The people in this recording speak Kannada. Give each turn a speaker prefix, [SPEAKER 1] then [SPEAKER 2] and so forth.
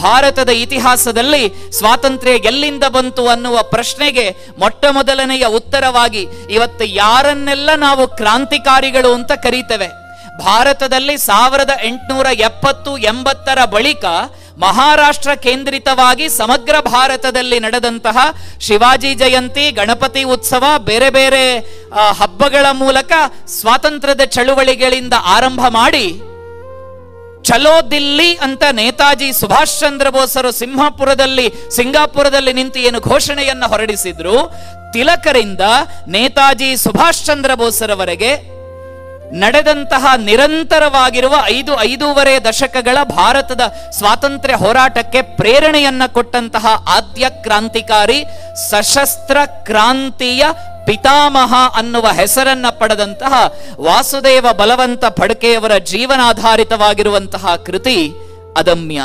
[SPEAKER 1] ಭಾರತದ ಇತಿಹಾಸದಲ್ಲಿ ಸ್ವಾತಂತ್ರ್ಯ ಎಲ್ಲಿಂದ ಬಂತು ಅನ್ನುವ ಪ್ರಶ್ನೆಗೆ ಮೊಟ್ಟ ಮೊದಲನೆಯ ಉತ್ತರವಾಗಿ ಇವತ್ತು ಯಾರನ್ನೆಲ್ಲ ನಾವು ಕ್ರಾಂತಿಕಾರಿಗಳು ಅಂತ ಕರೀತೇವೆ, ಭಾರತದಲ್ಲಿ 1870-80 ಬಳಿಕ ಮಹಾರಾಷ್ಟ್ರ ಕೇಂದ್ರಿತವಾಗಿ ಸಮಗ್ರ ಭಾರತದಲ್ಲಿ ನಡೆದಂತಹ ಶಿವಾಜಿ ಜಯಂತಿ, ಗಣಪತಿ ಉತ್ಸವ, ಬೇರೆ ಬೇರೆ ಹಬ್ಬಗಳ ಮೂಲಕ ಸ್ವಾತಂತ್ರ್ಯದ ಚಳುವಳಿಗಳಿಂದ ಆರಂಭ ಮಾಡಿ ಚಲೋ ದಿಲ್ಲಿ ಅಂತ ನೇತಾಜಿ ಸುಭಾಷ್ ಚಂದ್ರ ಬೋಸರು ಸಿಂಗಾಪುರದಲ್ಲಿ ನಿಂತು ಏನು ಘೋಷಣೆಯನ್ನು ಹೊರಡಿಸಿದ್ರು, ತಿಲಕರಿಂದ ನೇತಾಜಿ ಸುಭಾಷ್ ಚಂದ್ರ ಬೋಸರವರೆಗೆ ನಡೆದಂತಹ ನಿರಂತರವಾಗಿರುವ 5-5.5 ದಶಕಗಳ ಭಾರತದ ಸ್ವಾತಂತ್ರ್ಯ ಹೋರಾಟಕ್ಕೆ ಪ್ರೇರಣೆಯನ್ನ ಕೊಟ್ಟಂತಹ ಆದ್ಯ ಕ್ರಾಂತಿಕಾರಿ, ಸಶಸ್ತ್ರ ಕ್ರಾಂತಿಯ ಪಿತಾಮಹ ಅನ್ನುವ ಹೆಸರನ್ನ ಪಡೆದಂತಹ ವಾಸುದೇವ ಬಲವಂತ ಫಡ್ಕೆಯವರ ಜೀವನಾಧಾರಿತವಾಗಿರುವಂತಹ ಕೃತಿ ಅದಮ್ಯ.